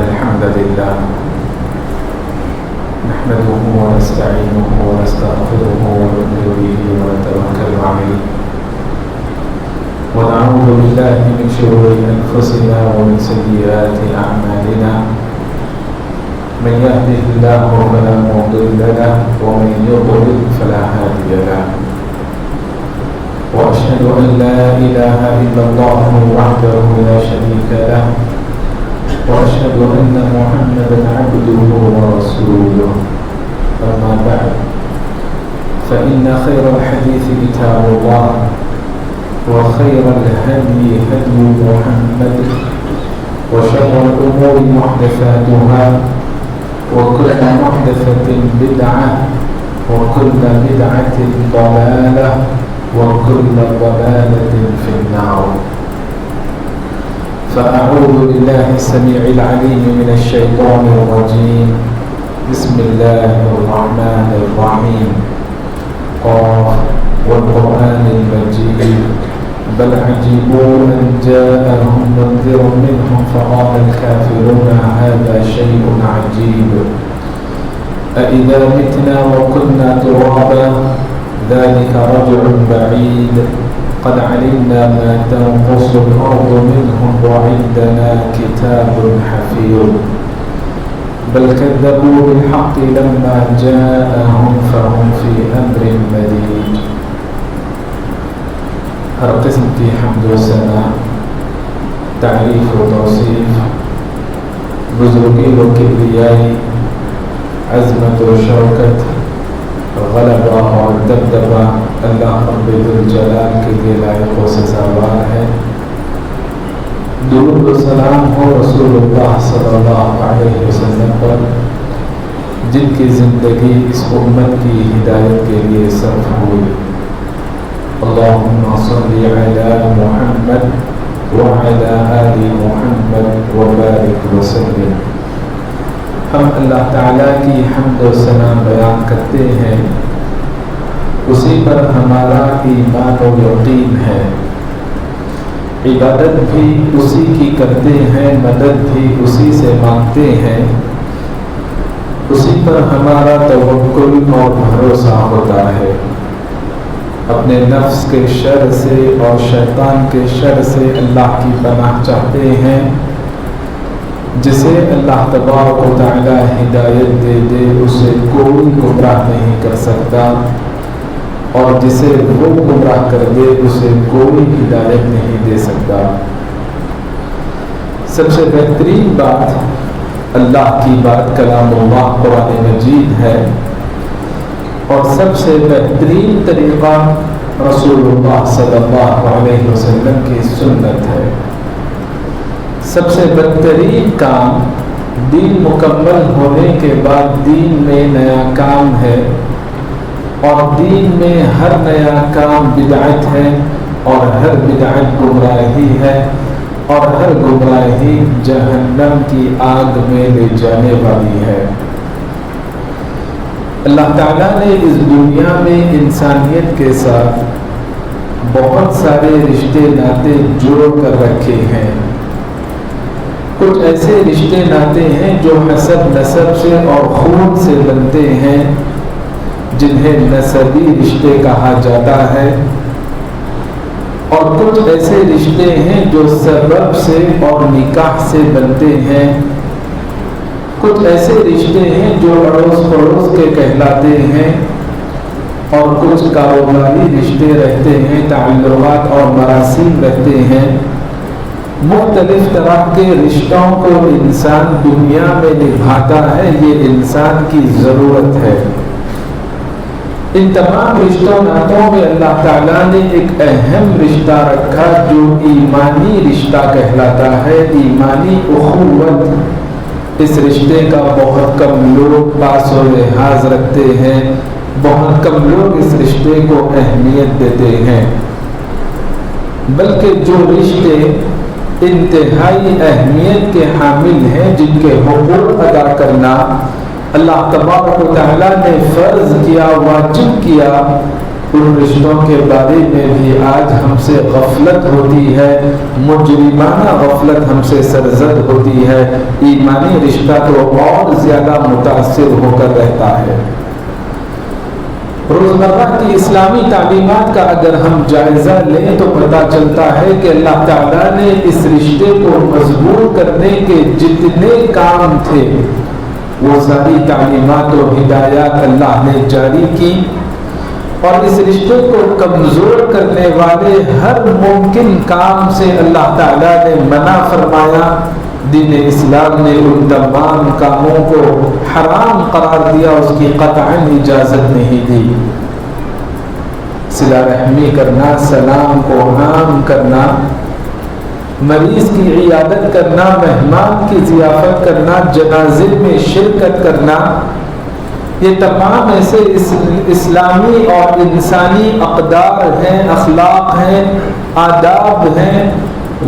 الحمد لله نحمده ونستعينه ونستغفره ونؤمن به ونتوكل عليه ونعوذ بالله من شرور أنفسنا ومن سيئات أعمالنا من يهده الله فلا مضل له ومن يضلل فلا هادي له وأشهد أن لا إله إلا الله وحده لا شريك له وأشهد أن محمدا عبده ورسوله أما بعد فإن خير الحديث كتاب الله وخير الهدي هدي محمد وشر الأمور محدثاتها وكل محدثة بدعة وكل بدعة ضلالة وكل ضلالة في النار. فأعوذ بالله السميع العليم من الشيطان الرجيم. بسم الله الرحمن الرحيم. قاف والقرآن المجيد بل عجبوا أن جاءهم منذر منهم فقال الكافرون هذا شيء عجيب أإذا متنا وكنا ترابا ذلك رجع بعيد قد علمنا ما تنقص الأرض منهم وعندنا كتاب حفيظ بل كذبوا بالحق لما جاءهم فهم في أمر مريج. ہر قسم کی حمد و ثنا، تعریف و توصیف، بزرگی و کبریائی، عظمت و شوکت، غلبہ اور دبدبہ اللہ رب الجلال کے لیے لائق و سزاوار ہے. درود و سلام ہو رسول اللہ صلی اللہ علیہ وسلم پر، جن کی زندگی اس امت کی ہدایت کے لیے صرف ہوئی. اللہم صلی علی محمد وعلی آل محمد وبارک وسلم. ہم اللہ تعالیٰ کی حمد و ثنا بیان کرتے ہیں، اسی پر ہمارا ایمان و یقین ہے. عبادت بھی اسی کی کرتے ہیں، مدد بھی اسی سے مانگتے ہیں، اسی پر ہمارا توکل اور بھروسہ ہوتا ہے. اپنے نفس کے شر سے اور شیطان کے شر سے اللہ کی پناہ چاہتے ہیں. جسے اللہ تبارک و تعالی ہدایت دے دے اسے کوئی گمراہ نہیں کر سکتا، اور جسے وہ گمراہ کر دے اسے کوئی ہدایت نہیں دے سکتا. سب سے بہترین بات اللہ کی بات کلام اللہ قرآن مجید ہے، اور سب سے بہترین طریقہ رسول اللہ صلی اللہ علیہ وسلم کی سنت ہے. سب سے بدترین کام دین مکمل ہونے کے بعد دین میں نیا کام ہے، اور دین میں ہر نیا کام بدعت ہے، اور ہر بدعت گمراہی ہے، اور ہر گمراہی جہنم کی آگ میں لے جانے والی ہے. اللہ تعالیٰ نے اس دنیا میں انسانیت کے ساتھ بہت سارے رشتے ناطے جوڑ کر رکھے ہیں. کچھ ایسے رشتے ناطے ہیں جو حسب نسب سے اور خون سے بنتے ہیں، جنہیں نسبی رشتے کہا جاتا ہے، اور کچھ ایسے رشتے ہیں جو سبب سے اور نکاح سے بنتے ہیں. کچھ ایسے رشتے ہیں جو اڑوس پڑوس کے کہلاتے ہیں، اور کچھ کاروباری رشتے رہتے ہیں، تعلقات اور مراسم رہتے ہیں. مختلف طرح کے رشتوں کو انسان دنیا میں نبھاتا ہے، یہ انسان کی ضرورت ہے. ان تمام رشتوں ناطوں میں اللہ تعالیٰ نے ایک اہم رشتہ رکھا جو ایمانی رشتہ کہلاتا ہے، ایمانی اخوت. اس رشتے کا بہت کم لوگ پاس و لحاظ رکھتے ہیں، بہت کم لوگ اس رشتے کو اہمیت دیتے ہیں. بلکہ جو رشتے انتہائی اہمیت کے حامل ہیں، جن کے حقوق ادا کرنا اللہ تبارک و تعالیٰ نے فرض کیا، واجب کیا، ان رشتوں کے بارے میں بھی آج ہم سے غفلت ہوتی ہے، مجرمانہ غفلت ہم سے سرزد ہوتی ہے۔ ایمانی رشتہ تو اور زیادہ متاثر ہو کر رہتا ہے۔ روزمرہ کی اسلامی تعلیمات کا اگر ہم جائزہ لیں تو پتہ چلتا ہے کہ اللہ تعالیٰ نے اس رشتے کو مضبوط کرنے کے جتنے کام تھے وہ ساری تعلیمات و ہدایات اللہ نے جاری کی، اور اس رشتے کو کمزور کرنے والے ہر ممکن کام سے اللہ تعالیٰ نے منع فرمایا۔ دین اسلام نے ان تمام کاموں کو حرام قرار دیا، اس کی قطعاً اجازت نہیں دی۔ صلہ رحمی کرنا، سلام کو عام کرنا، مریض کی عیادت کرنا، مہمان کی ضیافت کرنا، جنازے میں شرکت کرنا، یہ تمام ایسے اسلامی اور انسانی اقدار ہیں، اخلاق ہیں، آداب ہیں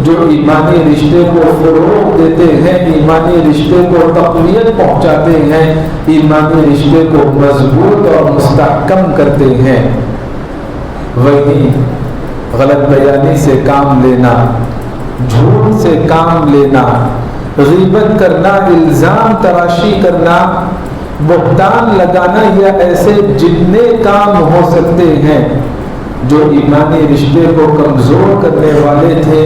جو ایمانی رشتے کو فروغ دیتے ہیں، ایمانی رشتے کو تقویت پہنچاتے ہیں، ایمانی رشتے کو مضبوط اور مستحکم کرتے ہیں۔ وہی غلط بیانی سے کام لینا، جھوٹ سے کام لینا، غیبت کرنا، الزام تراشی کرنا، بہتان لگانا، یا ایسے جتنے کام ہو سکتے ہیں جو ایمانی رشتے کو کمزور کرنے والے تھے،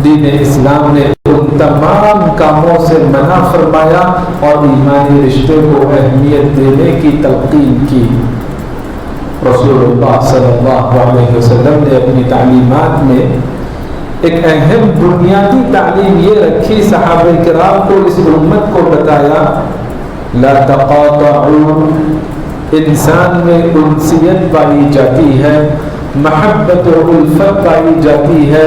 دین اسلام نے ان تمام کاموں سے منع فرمایا اور ایمانی رشتے کو اہمیت دینے کی تلقین کی۔ رسول اللہ صلی اللہ علیہ وسلم نے اپنی تعلیمات میں ایک اہم بنیادی تعلیم یہ رکھی، صحابہ کرام کو، اس امت کو بتایا، لا تقاطعوا، انسان میں انسیت پائی جاتی ہے، محبت و الفت پائی جاتی ہے،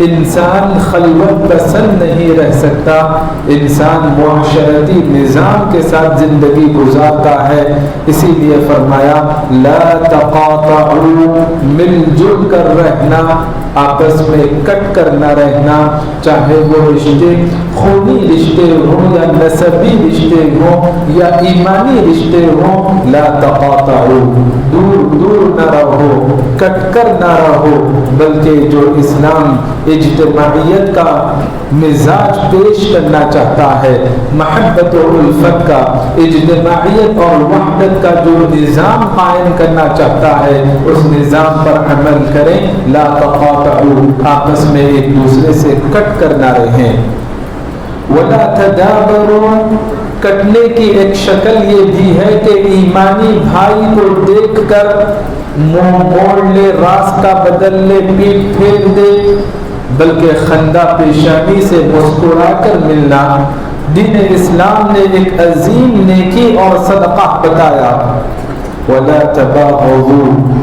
انسان خلوت پسند نہیں رہ سکتا، انسان معاشرتی نظام کے ساتھ زندگی گزارتا ہے، اسی لیے فرمایا لا تقاطعوا، مل جل کر رہنا، آپس میں کٹ کر نہ رہنا، چاہے وہ رشتے خونی رشتے ہوں یا نسبی رشتے ہوں یا ایمانی رشتے ہوں، لا تقاطعوا، دور دور نہ رہو، کٹ کر نہ رہو، بلکہ جو اسلام اجتماعیت کا مزاج پیش کرنا چاہتا ہے، محبت و الفت کا، اجتماعیت اور وحدت کا جو نظام قائم کرنا چاہتا ہے، اس نظام پر عمل کریں۔ لا تقاطعوا، آپس میں ایک دوسرے سے کٹ کر نہ رہیں۔ ولا تدابروا، کٹنے کی ایک شکل یہ بھی ہے کہ ایمانی بھائی کو دیکھ کر منہ موڑ لے، راستہ بدل لے، پیٹ پھیر دے، بلکہ خندہ پیشانی سے مسکرا کر ملنا۔ دین اسلام نے ایک عظیم نیکی اور صدقہ بتایا۔ ولا تباغضوا،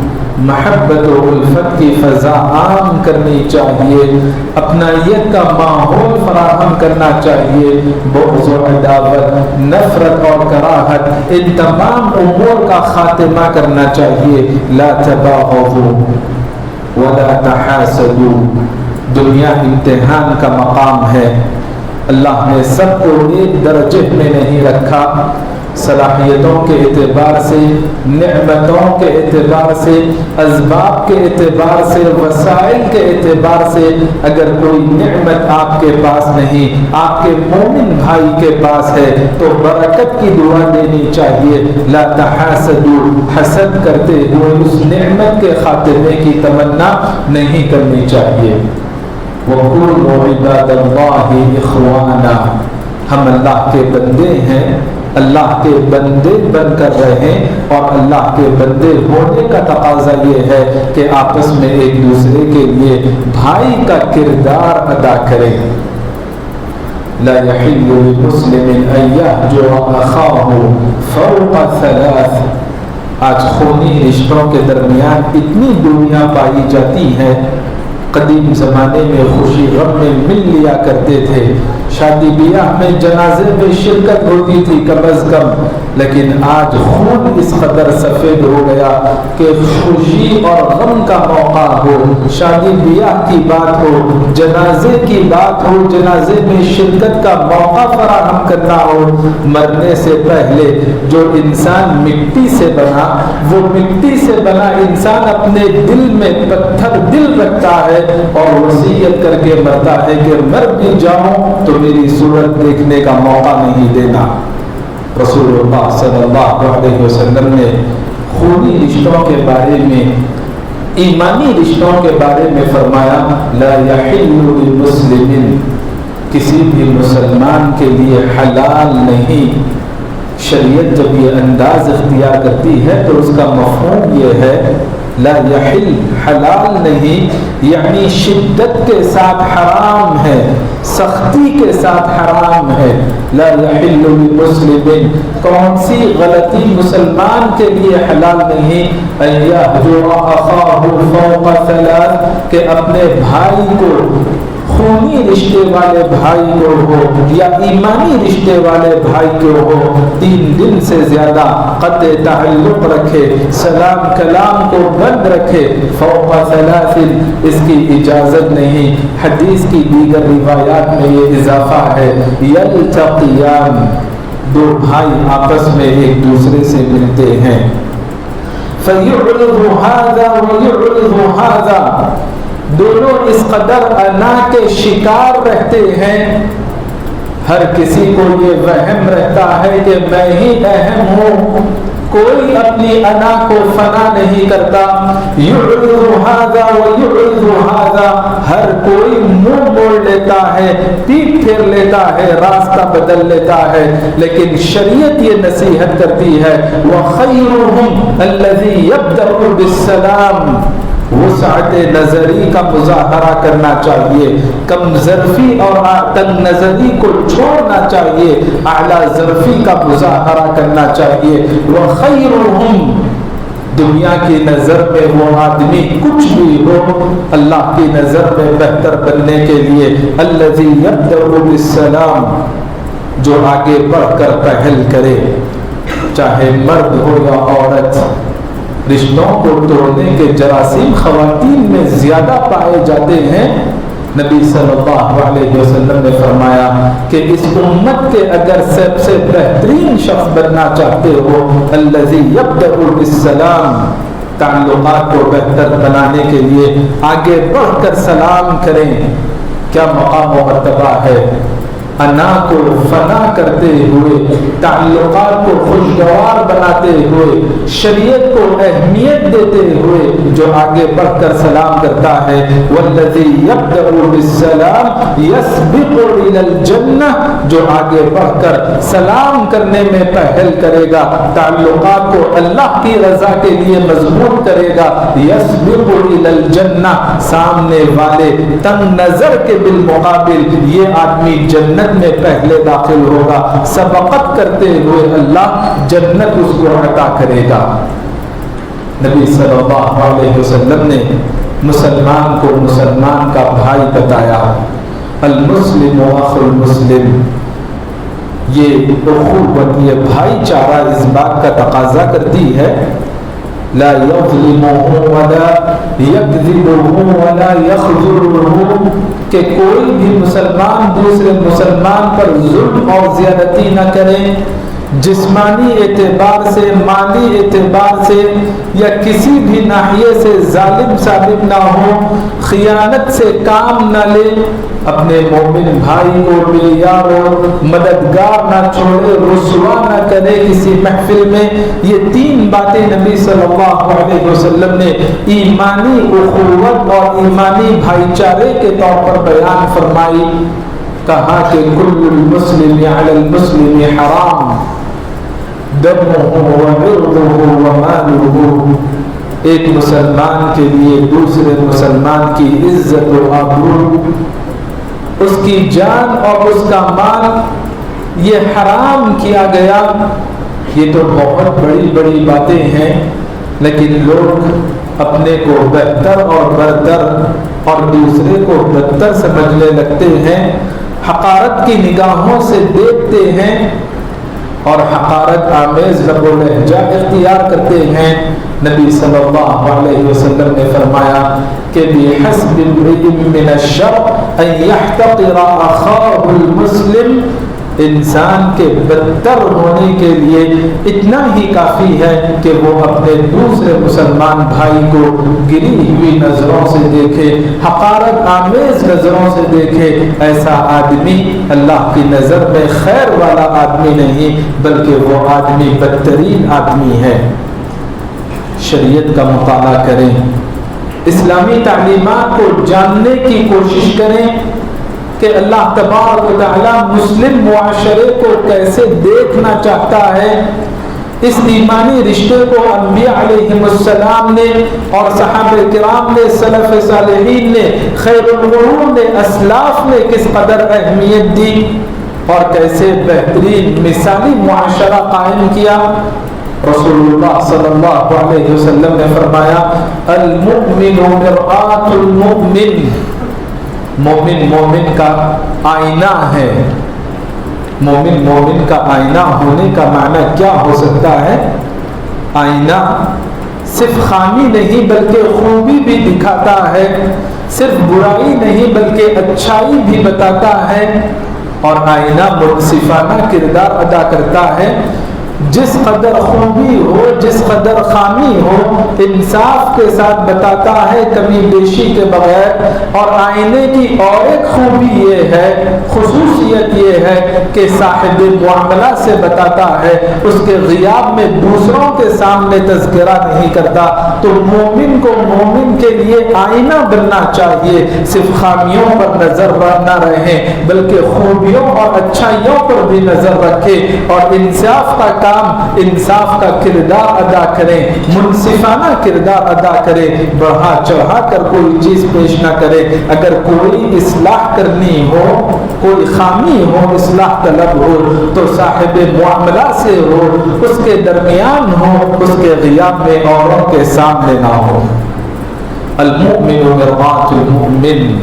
محبت و الفت کی فضا عام کرنی چاہیے، اپنائیت کا ماحول فراہم کرنا چاہیے، بغض و عداوت، نفرت اور کراہت، ان تمام امور کا خاتمہ کرنا چاہیے۔ لا تباغضوا ولا تحاسدوا، دنیا امتحان کا مقام ہے، اللہ نے سب کو ایک درجے میں نہیں رکھا، صلاحیتوں کے اعتبار سے، نعمتوں کے اعتبار سے، اسباب کے اعتبار سے، وسائل کے اعتبار سے، اگر کوئی نعمت آپ کے پاس نہیں، آپ کے مومن بھائی کے پاس ہے تو برکت کی دعا دینی چاہیے۔ لا تحاسدوا، حسد کرتے ہوئے اس نعمت کے خاتمے کی تمنا نہیں کرنی چاہیے۔ وَقُولُوا عِبَادَ اللَّهِ إِخْوَانًا، ہم اللہ کے بندے ہیں، اللہ کے بندے بن کر رہیں، اور اللہ کے بندے ہونے کا تقاضا یہ ہے کہ آپس میں ایک دوسرے کے لیے بھائی کا کردار ادا کریں۔ لا يحل لمسلم ان يهجر اخاه فوق ثلاث، آج خونی رشتوں کے درمیان اتنی دوریاں پائی جاتی ہیں قدیم زمانے میں خوشی غم میں مل لیا کرتے تھے، شادی بیاہ میں جنازے میں شرکت ہوتی تھی کم از کم، لیکن آج خون اس قدر سفید ہو گیا کہ خوشی اور غم کا موقع ہو، شادی بیاہ کی بات ہو، جنازے کی بات ہو، جنازے میں شرکت کا موقع فراہم کرنا ہو، مرنے سے پہلے جو انسان مٹی سے بنا، وہ مٹی سے بنا انسان اپنے دل میں پتھر دل رکھتا ہے اور وصیت کر کے مرتا ہے کہ مر بھی جاؤں تو میری صورت دیکھنے کا موقع نہیں دینا۔ رسول اللہ صلی اللہ علیہ وسلم نے خونی رشتوں کے بارے میں، ایمانی رشتوں کے بارے میں فرمایا، لا یحل لمسلم، کسی بھی مسلمان کے لیے حلال نہیں۔ شریعت جب یہ انداز اختیار کرتی ہے تو اس کا مفہوم یہ ہے، لا یحل، حلال نہیں، یعنی شدت کے ساتھ حرام ہے، سختی کے ساتھ حرام ہے۔ لا یحل لمسلم، کون سی غلطی مسلمان کے لیے حلال نہیں؟ ان یہجر اخاہ فوق ثلاث، کہ اپنے بھائی کو، خونی رشتے والے بھائی کو ہو یا ایمانی رشتے والے بھائی کو ہو، 3 دن سے زیادہ قطع تعلق رکھے، سلام کلام کو بند رکھے، فوق ثلاث، اس کی اجازت نہیں۔ حدیث کی دیگر روایات میں یہ اضافہ ہے، یلتقیان، 2 بھائی آپس میں ایک دوسرے سے ملتے ہیں، فیعرض ھذا ویعرض ھذا، دونوں اس قدر انا کے شکار رہتے ہیں، ہر کسی کو یہ وہم رہتا ہے کہ میں ہی اہم ہوں، کوئی اپنی انا کو فنا نہیں کرتا۔ یعرض ھذا ویعرض ھذا، ہر کوئی منہ موڑ لیتا ہے، پیٹ پھیر لیتا ہے، راستہ بدل لیتا ہے، لیکن شریعت یہ نصیحت کرتی ہے، وخیرھم الذی یبدأ بالسلام، وسعت نظری کا مظاہرہ کرنا چاہیے، کم ظرفی اور تنگ نظری کو چھوڑنا چاہیے، اعلیٰ ظرفی کا مظاہرہ کرنا چاہیے۔ وخیرھم، دنیا کی نظر میں وہ آدمی کچھ بھی ہو، اللہ کی نظر میں بہتر بننے کے لیے الذی یبدأ بالسلام، جو آگے بڑھ کر پہل کرے، چاہے مرد ہو یا عورت۔ رشتوں کو توڑنے کے جراثیم خواتین میں زیادہ پائے جاتے ہیں۔ نبی صلی اللہ علیہ وسلم نے فرمایا کہ اس امت کے اگر سب سے بہترین شخص بننا چاہتے ہو، الذی یبدأ بالسلام، تعلقات کو بہتر بنانے کے لیے آگے بڑھ کر سلام کریں۔ کیا مقام و مرتبہ ہے، انا کو فنا کرتے ہوئے، تعلقات کو خوشگوار بناتے ہوئے، شریعت کو اہمیت دیتے ہوئے جو آگے بڑھ کر سلام کرتا ہے، والذی یبدأ بالسلام یسبق الی الجنہ، جو آگے بڑھ کر سلام کرنے میں پہل کرے گا، تعلقات کو اللہ کی رضا کے لیے مضبوط کرے گا، یسبق الی الجنہ، سامنے والے تنگ نظر کے بالمقابل یہ آدمی جنت میں پہلے داخل ہوگا، سبقت کرتے ہوئے اللہ جنت اس کو عطا کرے گا۔ نبی صلی اللہ علیہ وسلم نے مسلمان کو مسلمان کا بھائی بتایا، المسلم اخو المسلم، یہ اخوت، یہ بھائی چارہ اس بات کا تقاضا کرتی ہے، لا یظلمہ ولا یکذبہ ولا یخذلہ، کہ کوئی بھی مسلمان دوسرے مسلمان پر ظلم اور زیادتی نہ کرے، جسمانی اعتبار سے، مالی اعتبار سے یا کسی بھی ناحیے سے ظالم ثابت نہ ہو، خیانت سے کام نہ لے، اپنے مومن بھائی کو بے یار و مددگار نہ چھوڑے، رسوا نہ کرے کسی محفل میں۔ یہ 3 باتیں نبی صلی اللہ علیہ وسلم نے ایمانی اخوت اور ایمانی بھائی چارے کے طور پر بیان فرمائی۔ کہا کہ کل المسلم علی المسلم حرام، دمہ وعرضہ ومالہ، ایک مسلمان کے لیے دوسرے مسلمان کی عزت و آبرو، اس کی جان اور اس کا مال یہ حرام کیا گیا۔ یہ تو بہت بڑی بڑی باتیں ہیں، لیکن لوگ اپنے کو بہتر اور برتر اور دوسرے کو بدتر سمجھنے لگتے ہیں، حقارت کی نگاہوں سے دیکھتے ہیں اور حقارت آمیز لب و لہجہ اختیار کرتے ہیں۔ نبی صلی اللہ علیہ وسلم نے فرمایا کہ بِحَسْبِ امْرِئٍ مِّنَ الشَّرِّ أَن يَحْتَقِرَ أَخَاهُ الْمُسْلِمَ، انسان کے بدتر ہونے کے لیے اتنا ہی کافی ہے کہ وہ اپنے دوسرے مسلمان بھائی کو گری ہوئی نظروں سے دیکھے، حقارت آمیز نظروں سے دیکھے۔ ایسا آدمی اللہ کی نظر میں خیر والا آدمی نہیں، بلکہ وہ آدمی بدترین آدمی ہے۔ شریعت کا مطالعہ کریں، اسلامی تعلیمات کو جاننے کی کوشش کریں کہ اللہ تبارک و تعالی مسلم معاشرے کو کیسے دیکھنا چاہتا ہے۔ اس ایمانی رشتے کو انبیاء علیہ السلام نے اور صحابہ کرام نے، سلف صالحین نے، خیر القرون نے، اسلاف نے کس قدر اہمیت دی اور کیسے بہترین مثالی معاشرہ قائم کیا۔ رسول اللہ صلی اللہ علیہ وسلم نے فرمایا المؤمن مرآۃ المؤمن، مومن مومن کا آئینہ ہے۔ مومن مومن کا آئینہ ہونے کا معنی کیا ہو سکتا ہے؟ آئینہ صرف خامی نہیں بلکہ خوبی بھی دکھاتا ہے، صرف برائی نہیں بلکہ اچھائی بھی بتاتا ہے، اور آئینہ منصفانہ کردار ادا کرتا ہے۔ جس قدر خوبی ہو، جس قدر خامی ہو، انصاف کے ساتھ بتاتا ہے، کمی بیشی کے بغیر۔ اور آئینے کی اور ایک خوبی یہ ہے، خصوصیت یہ ہے کہ صاحب معاملہ سے بتاتا ہے، اس کے غیاب میں دوسروں کے سامنے تذکرہ نہیں کرتا۔ تو مومن کو مومن کے لیے آئینہ بننا چاہیے، صرف خامیوں پر نظر نہ رہے بلکہ خوبیوں اور اچھائیوں پر بھی نظر رکھے، اور انصاف کا کام، انصاف کا کردار ادا کریں، منصفانہ کردار ادا کرے، بڑھا چڑھا کر کوئی چیز پیش نہ کرے۔ اگر کوئی اصلاح کرنی ہو، کوئی خامی ہو، اصلاح طلب ہو تو صاحب معاملہ سے ہو، اس کے درمیان ہو، اس کے غیاب میں اوروں کے سامنے نہ ہو۔ المؤمن مرآۃ المؤمن،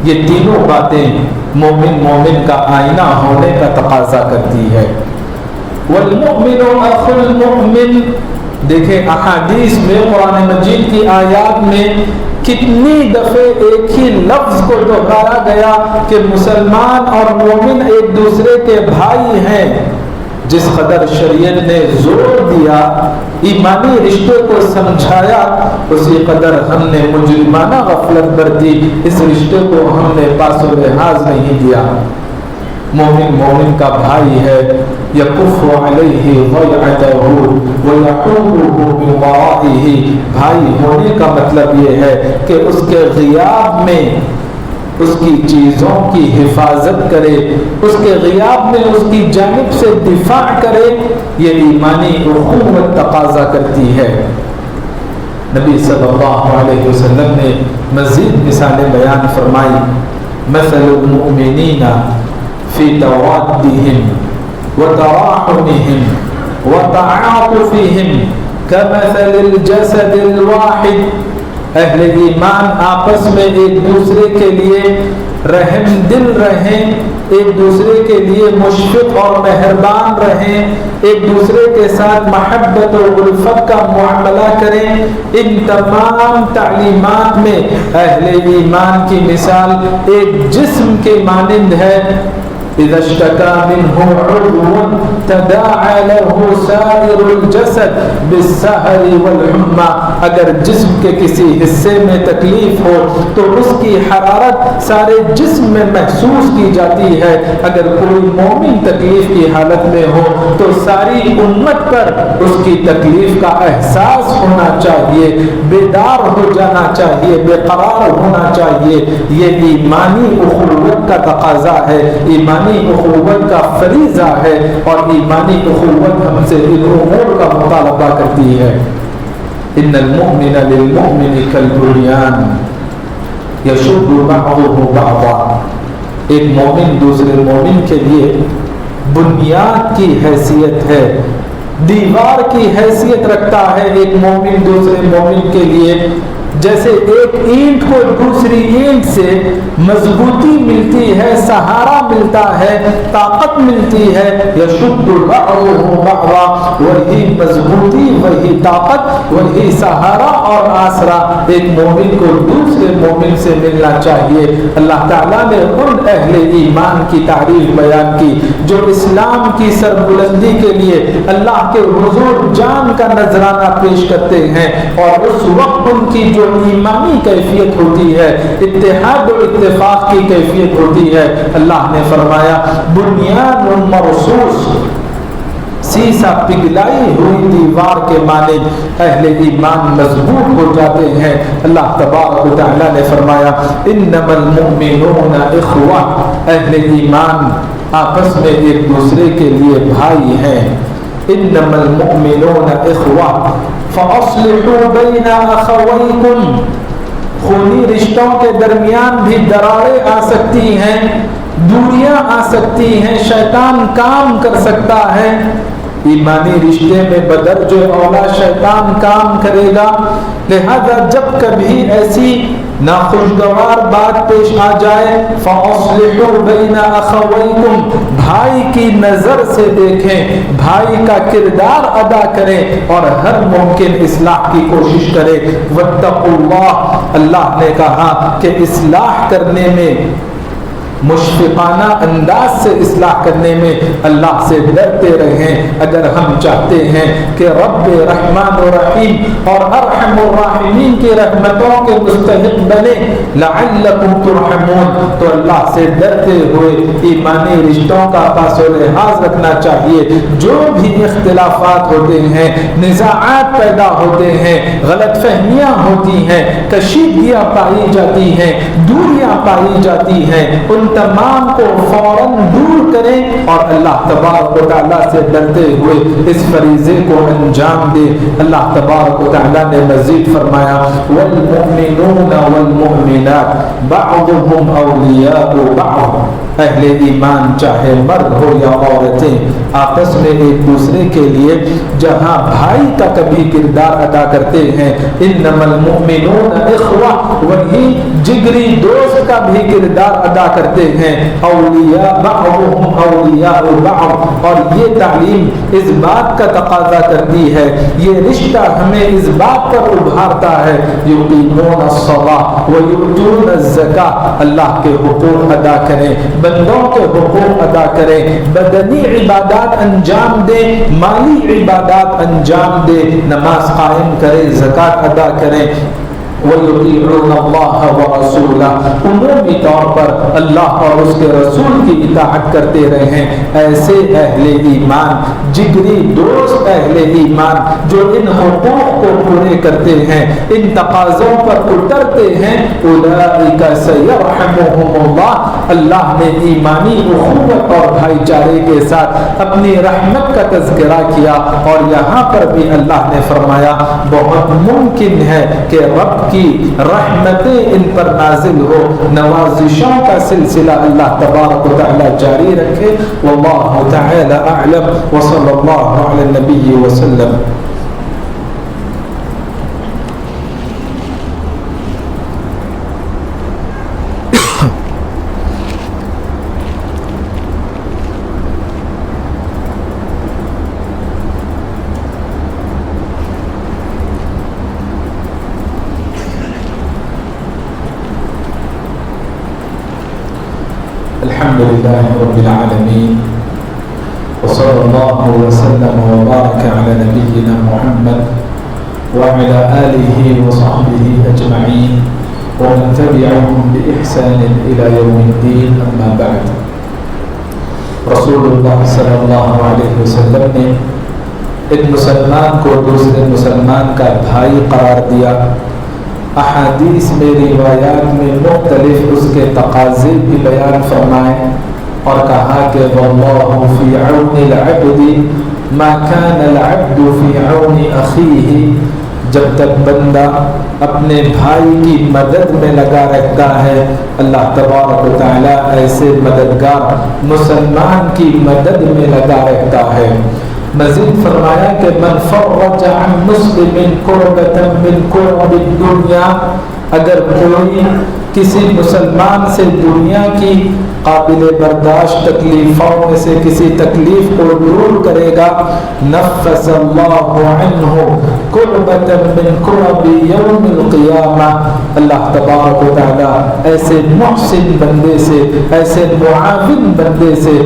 یہ تینوں باتیں مومن مومن کا آئینہ ہونے کا تقاضا کرتی ہے۔ والمؤمن اخو المؤمن، دیکھیں احادیث میں، قرآن مجید کی آیات میں کتنی دفعے ایک ہی لفظ کو دہرایا گیا کہ مسلمان اور مومن ایک دوسرے کے بھائی ہیں۔ جس قدر شریعت نے زور دیا، ایمانی رشتے کو سمجھایا، اسی قدر ہم نے مجرمانہ غفلت برتی، اس رشتے کو ہم نے پاس و لحاظ نہیں دیا۔ مومن مومن کا بھائی ہے، یکف علیہ ضیعتہ ویحوبہ من ورائہ، بھائی ہونے کا مطلب یہ ہے کہ اس کے غیاب میں اس کی چیزوں کی حفاظت کرے، اس کے غیاب میں اس کی جانب سے دفاع کرے، یہ ایمانی اخوت تقاضا کرتی ہے۔ نبی صلی اللہ علیہ وسلم نے مزید مثالیں بیان فرمائی، مثل المؤمنین فی توادہم وتراحمہم وتعاطفہم کمثل الجسد الواحد، اہل ایمان آپس میں ایک دوسرے کے لیے رحم دل رہیں، ایک دوسرے کے لیے مشفق اور مہربان رہیں، ایک دوسرے کے ساتھ محبت و الفت کا معاملہ کریں۔ ان تمام تعلیمات میں اہل ایمان کی مثال ایک جسم کے مانند ہے۔ اذا اشتكى منه عضو تداعى له سائر الجسد بالسهر والحمى، اگر جسم کے کسی حصے میں تکلیف ہو تو اس کی حرارت سارے جسم میں محسوس کی جاتی ہے۔ اگر کوئی مومن تکلیف کی حالت میں ہو تو ساری امت پر اس کی تکلیف کا احساس ہونا چاہیے، بیدار ہو جانا چاہیے، بے قرار ہونا چاہیے۔ یہ ایمانی اخوت کا تقاضا ہے، ایمانی اخوت کا فریضہ ہے، اور ایمانی اخوت ہم سے ان امور کا مطالبہ کرتی ہے۔ ان المؤمن للمؤمن کالبنیان یشد بعضه بعضا، ایک مومن دوسرے مومن کے لیے بنیاد کی حیثیت ہے، دیوار کی حیثیت رکھتا ہے۔ ایک مومن دوسرے مومن کے لیے جیسے ایک اینٹ کو دوسری اینٹ سے مضبوطی ملتی ہے، سہارا ملتا ہے، طاقت ملتی ہے، یشد بعضہ بعضا، وہی مضبوطی، وہی طاقت، وہی سہارا اور آسرا ایک مومن کو دوسرے مومن سے ملنا چاہیے۔ اللہ تعالیٰ نے ان اہل ایمان کی تعریف بیان کی جو اسلام کی سربلندی کے لیے اللہ کے حضور جان کا نذرانہ پیش کرتے ہیں، اور اس وقت ان کی جو ایمانی کیفیت ہوتی ہے، اتحاد و اتفاق کی کیفیت ہوتی ہے، اللہ نے فرمایا بنیان مرصوص، سیسا پگھلائی ہوئی دیوار کے مانند اہل ایمان مضبوط ہو جاتے ہیں۔ اللہ تبارک و تعالیٰ نے فرمایا انما المؤمنون اخوہ، اہل ایمان آپس میں ایک دوسرے کے لیے بھائی ہیں۔ انما المؤمنون اخوہ فاصلحوا بین اخویکم، خونی رشتوں کے درمیان بھی دراڑیں آ سکتی ہیں، دوریاں آ سکتی ہیں، شیطان کام کر سکتا ہے، ایمانی رشتے میں بدرج اولا شیطان کام کرے گا۔ لہذا جب کبھی ایسی ناخوشگوار بات پیش آ جائے فَأَصْلِحُوا بَيْنَ أَخَوَيْكُمْ، بھائی کی نظر سے دیکھیں، بھائی کا کردار ادا کریں اور ہر ممکن اصلاح کی کوشش کریں۔ وَاتَّقُوا اللَّهَ، اللہ نے کہا کہ اصلاح کرنے میں، مشفقانہ انداز سے اصلاح کرنے میں اللہ سے ڈرتے رہیں۔ اگر ہم چاہتے ہیں کہ رب رحمان و رحیم اور ارحم الراحمین کی رحمتوں کے مستحق بنے، لعلکم ترحمون، تو اللہ سے ڈرتے ہوئے ایمانی رشتوں کا پاس و لحاظ رکھنا چاہیے۔ جو بھی اختلافات ہوتے ہیں، نزاعات پیدا ہوتے ہیں، غلط فہمیاں ہوتی ہیں، کشیدگیاں پائی جاتی ہیں، دوریاں پائی جاتی ہیں، ان تمام کو فوراً دور کریں اور اللہ تبارک و تعالیٰ سے ڈرتے ہوئے اس فریضے کو انجام دے۔ اللہ تبارک و تعالیٰ نے مزید فرمایا والمؤمنون والمؤمنات بعضهم اولیاء بعض، اہل ایمان چاہے مرد ہو یا عورتیں آپس میں ایک دوسرے کے لیے جہاں بھائی کا کبھی کردار ادا کرتے ہیں، انما المؤمنون اخوہ، وہی جگری دوست کا بھی کردار ادا کرتے ہیں، اولیاء بعضهم اولیاء بعض۔ اور یہ تعلیم اس بات کا تقاضا کرتی ہے، یہ رشتہ ہمیں اس بات پر ابھارتا ہے یقیمون الصلاۃ ویؤتون الزکاۃ، اللہ کے حقوق ادا کریں، بندوں کے حقوق ادا کریں، بدنی عبادات انجام دیں، مالی عبادات انجام دیں، نماز قائم کریں، زکوٰۃ ادا کریں، وَيُطِيعُونَ اللَّهَ وَرَسُولَهُ، عمومی طور پر اللہ اور اس کے رسول کی اطاعت کرتے رہیں۔ ایسے اہل ایمان، جگری دوست اہل ایمان جو ان حقوق کو پورے کرتے ہیں، ان تقاضوں پر اترتے ہیں، اولئک سیرحمهم اللہ، اللہ نے ایمانی اخوت اور بھائی چارے کے ساتھ اپنی رحمت کا تذکرہ کیا، اور یہاں پر بھی اللہ نے فرمایا بہت ممکن ہے کہ رب کی رحمتیں ان پر نازل ہو، نوازشوں کا سلسلہ اللہ تبارک و تعالی جاری رکھے۔ واللہ تعالی اعلم، وصلی اللہ علی النبی وسلم۔ الحمد لله رب العالمين، وصلى الله وسلم وبارك على نبينا محمد وعلى آله وصحبه أجمعين ومن تبعهم بإحسان إلى يوم الدين، أما بعد۔ رسول اللہ صلی اللہ علیہ وسلم نے ایک مسلمان کو دوسرے مسلمان کا بھائی قرار دیا۔ احادیث میں، روایات میں مختلف اس کے تقاضے بھی بیان فرمائے اور کہا کہ واللہ فی عون العبد ما کان العبد فی عون اخیہ، جب تک بندہ اپنے بھائی کی مدد میں لگا رہتا ہے، اللہ تبارک و تعالی ایسے مددگار مسلمان کی مدد میں لگا رہتا ہے۔ مزید فرمایا کہ من فرج عن مسلم کربۃ من کرب الدنیا، اگر کوئی کسی مسلمان سے دنیا کی قابل برداشت تکلیفوں میں سے کسی تکلیف کو دور کرے گا، نفس اللہ عنہ کربۃ من کرب یوم القیامہ، اللہ تبارک و تعالی ایسے محسن بندے سے، ایسے معاون بندے سے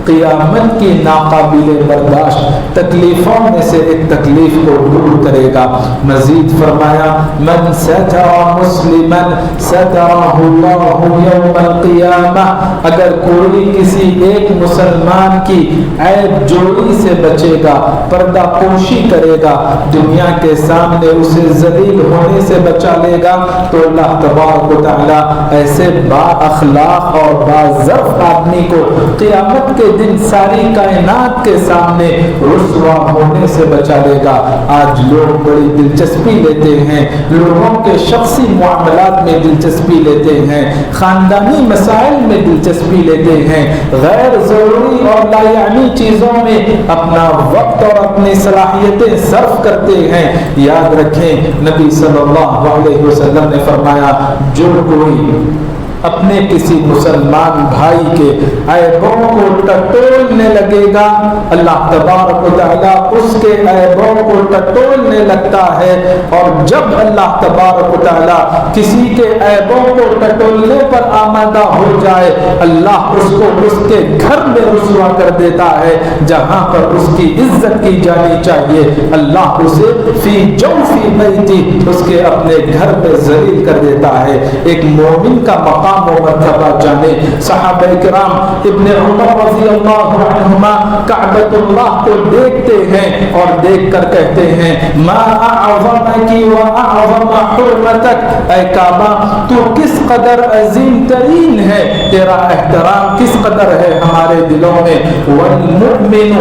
قیامت کی ناقابل برداشت تکلیفوں میں سے ایک تکلیف کو دور کرے گا۔ مزید فرمایا من ستر مسلما سترہ اللہ یوم القیامہ، اگر کوئی کسی ایک مسلمان کی عیب جوئی سے بچے گا، پردہ پوشی کرے گا، دنیا کے سامنے اسے ذلیل ہونے سے بچا لے گا، تو اللہ تبارک و تعالی ایسے با اخلاق اور با ظرف آدمی کو قیامت کے دن ساری کائنات کے سامنے رسوا ہونے سے بچا لے گا۔ آج لوگ بڑی دلچسپی لیتے ہیں، لوگوں کے شخصی معاملات میں دلچسپی لیتے ہیں، خاندانی مسائل میں دلچسپی لیتے ہیں، غیر ضروری اور لا یعنی چیزوں میں اپنا وقت اور اپنی صلاحیتیں صرف کرتے ہیں۔ یاد رکھیں نبی صلی اللہ علیہ وسلم نے فرمایا جو کوئی اپنے کسی مسلمان بھائی کے عیبوں کو ٹٹولنے لگے گا، اللہ تبارک و تعالیٰ اس کے عیبوں کو ٹٹولنے لگتا ہے، اور جب اللہ تبارک و تعالیٰ کسی کے عیبوں کو ٹٹولنے پر آمادہ ہو جائے، اللہ اس کو اس کے گھر میں رسوا کر دیتا ہے، جہاں پر اس کی عزت کی جانی چاہیے اللہ اسے فی جوفی بیتی اس کے اپنے گھر میں ذلیل کر دیتا ہے۔ ایک مومن کا مقام و مرتبہ جانے، صحابہ کرام ابن عمر رضی اللہ عنہما کعبۃ اللہ کو دیکھتے ہیں اور دیکھ کر کہتے ہیں ما اعظمک و اعظم حرمتک، اے کعبہ تو کس قدر عظیم ترین ہے، تیرا احترام کس قدر ہے ہمارے دلوں میں، والمؤمن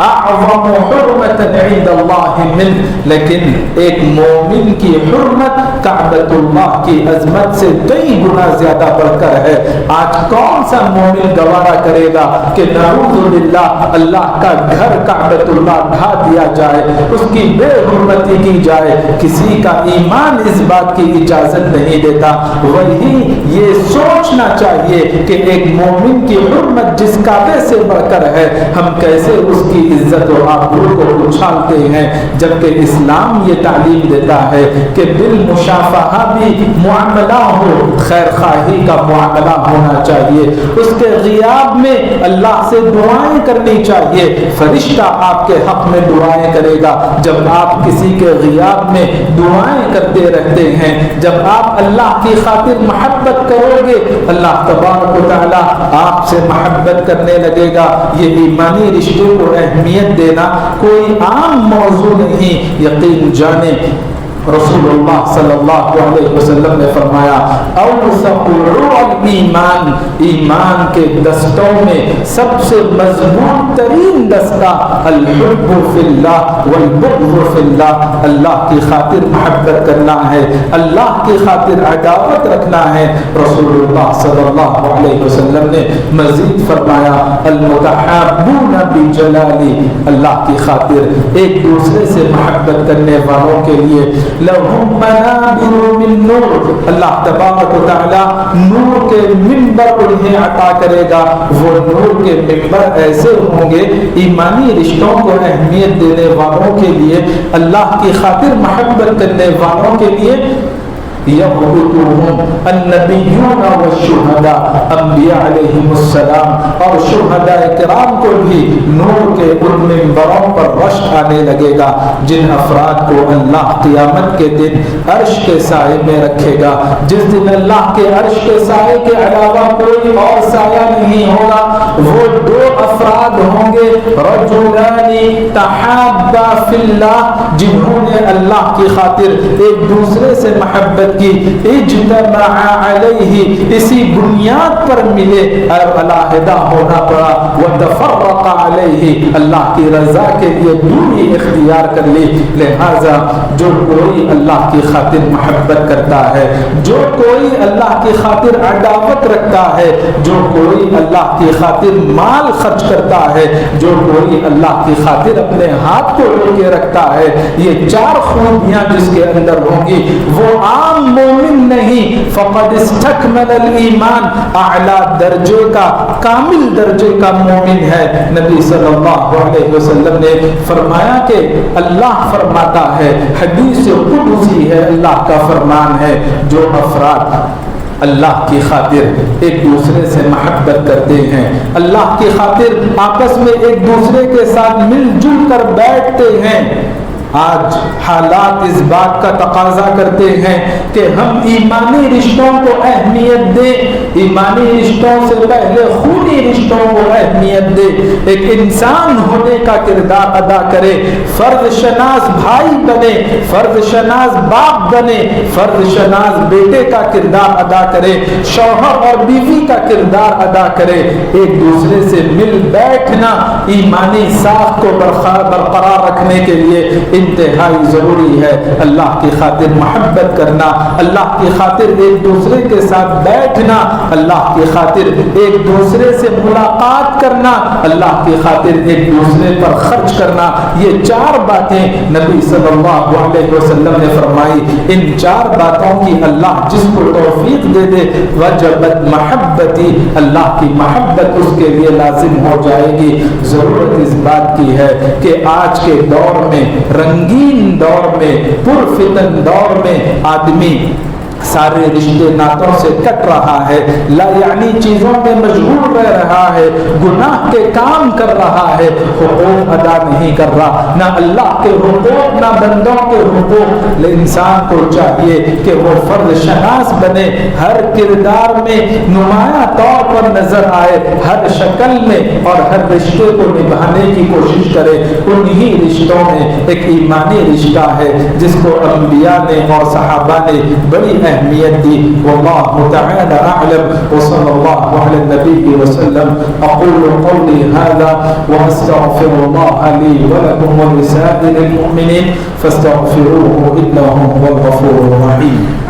اعظم حرمت عند اللہ من، لیکن ایک مومن کی حرمت کعبۃ اللہ کی عظمت سے کئی گنا زیادہ بڑھ کر ہے۔ آج کون سا مومن گوارا کرے گا کہ نعوذ باللہ اللہ کا گھر کعبۃ اللہ ڈھا دیا جائے، اس کی بے حرمتی کی جائے؟ کسی کا ایمان اس بات کی اجازت نہیں دیتا۔ وہی یہ سوچنا چاہیے کہ ایک مومن کی حرمت جس کعبے سے بڑھ کر ہے، ہم کیسے اس کی عزت و آبرو کو اچھالتے ہیں، جبکہ اسلام یہ تعلیم دیتا ہے کہ بالمشافہہ بھی معاملہ ہو، خیر خواہی کا معاملہ ہونا چاہیے، اس کے غیاب میں اللہ سے دعائیں کرنی چاہیے، فرشتہ آپ کے حق میں دعائیں کرے گا۔ جب آپ کسی کے غیاب میں دعائیں کرتے رہتے ہیں، جب آپ اللہ کی خاطر محبت کرو گے، اللہ تبارک و تعالی آپ سے محبت کرنے لگے گا۔ یہ ایمانی رشتے کو اہمیت دینا کوئی عام موضوع نہیں، یقین جانے رسول اللہ صلی اللہ علیہ وسلم نے فرمایا اوثق الایمان، ایمان کے دستوں میں سب سے مضبوط ترین دستہ الحب فی اللہ والبغض فی اللہ، اللہ کی خاطر محبت کرنا ہے، اللہ کی خاطر عداوت رکھنا ہے۔ رسول اللہ صلی اللہ علیہ وسلم نے مزید فرمایا المتحابون بجلالی، اللہ کی خاطر ایک دوسرے سے محبت کرنے والوں کے لیے لہم منابر من نور، اللہ تبارک و تعالی نور کے منبر انہیں عطا کرے گا۔ وہ نور کے منبر ایسے ہوں گے ایمانی رشتوں کو اہمیت دینے والوں کے لیے، اللہ کی خاطر محبت کرنے والوں کے لیے، یغبطہم النبیون والشہداء، انبیاء علیہم السلام اور شہداء کرام کو بھی نور کے ان منبروں پر رشک آنے لگے گا، جن افراد کو اللہ قیامت کے دن عرش کے سائے میں رکھے گا، جس دن اللہ کے عرش کے سائے کے علاوہ کوئی اور سایہ نہیں ہوگا۔ وہ دو افراد ہوں گے رجلان تحابا فی اللہ، جنہوں نے نے اللہ کی خاطر ایک دوسرے سے محبت کی، اجتمع علیہ، اسی بنیاد پر ملے اور علیحدہ ہونا پڑا، وتفرق علیہ، اللہ کی رضا کے لیے دوری اختیار کر لی۔ لہذا جو کوئی اللہ کی خاطر محبت کرتا ہے، جو کوئی اللہ کی خاطر عداوت رکھتا ہے، جو کوئی اللہ کی خاطر مال خرچ کرتا ہے، جو کوئی اللہ کی خاطر اپنے ہاتھ کو روکے رکھتا ہے، یہ چار خوبیاں جس کے اندر ہوں گی وہ عام مومن نہیں، فقد استکمل الایمان، اعلی درجے کا، کامل درجے کا مومن ہے۔ نبی صلی اللہ علیہ وسلم نے فرمایا کہ اللہ فرماتا ہے، حدیث قدسی ہے، اللہ کا فرمان ہے، جو افراد اللہ کی خاطر ایک دوسرے سے محبت کرتے ہیں، اللہ کی خاطر آپس میں ایک دوسرے کے ساتھ مل جل کر بیٹھتے ہیں۔ آج حالات اس بات کا تقاضا کرتے ہیں کہ ہم ایمانی رشتوں کو اہمیت دیں، ایمانی رشتوں سے پہلے خونی رشتوں کو اہمیت دیں، ایک انسان ہونے کا کردار ادا کرے، فرد شناس بھائی بنے، فرد شناس باپ بنے، فرد شناس بیٹے کا کردار ادا کرے، شوہر اور بیوی کا کردار ادا کرے، ایک دوسرے سے مل بیٹھنا ایمانی ساکھ کو برقرار رکھنے کے لیے انتہائی ضروری ہے۔ اللہ کی خاطر محبت کرنا، اللہ کی خاطر ایک دوسرے کے ساتھ بیٹھنا، اللہ کی خاطر ایک دوسرے سے ملاقات کرنا، اللہ کی خاطر ایک دوسرے پر خرچ کرنا، یہ چار باتیں نبی صلی اللہ علیہ وسلم نے فرمائی۔ ان چار باتوں کی اللہ جس کو توفیق دے دے، وجبت محبتی، اللہ کی محبت اس کے لیے لازم ہو جائے گی۔ ضرورت اس بات کی ہے کہ آج کے دور میں، رنگین دور میں، پرفتن دور میں، آدمی سارے رشتے ناتوں سے کٹ رہا ہے، لا یعنی چیزوں میں مشغول رہ رہا ہے، گناہ کے کام کر رہا ہے، حقوق ادا نہیں کر رہا، نہ اللہ کے حقوق نہ بندوں کے حقوق۔ انسان کو چاہیے کہ وہ فرد شناس بنے، ہر کردار میں نمایاں طور پر نظر آئے، ہر شکل میں، اور ہر رشتے کو نبھانے کی کوشش کرے۔ انہی رشتوں میں ایک ایمانی رشتہ ہے جس کو انبیاء نے اور صحابہ نے بڑی اہمیت دی۔ واللہ تعالی اعلم، وصلی اللہ علی النبی وسلم۔ اقول قولی هذا واستغفر الله لي ولكم ولسائر المؤمنين فاستغفروه انه هو الغفور الرحيم۔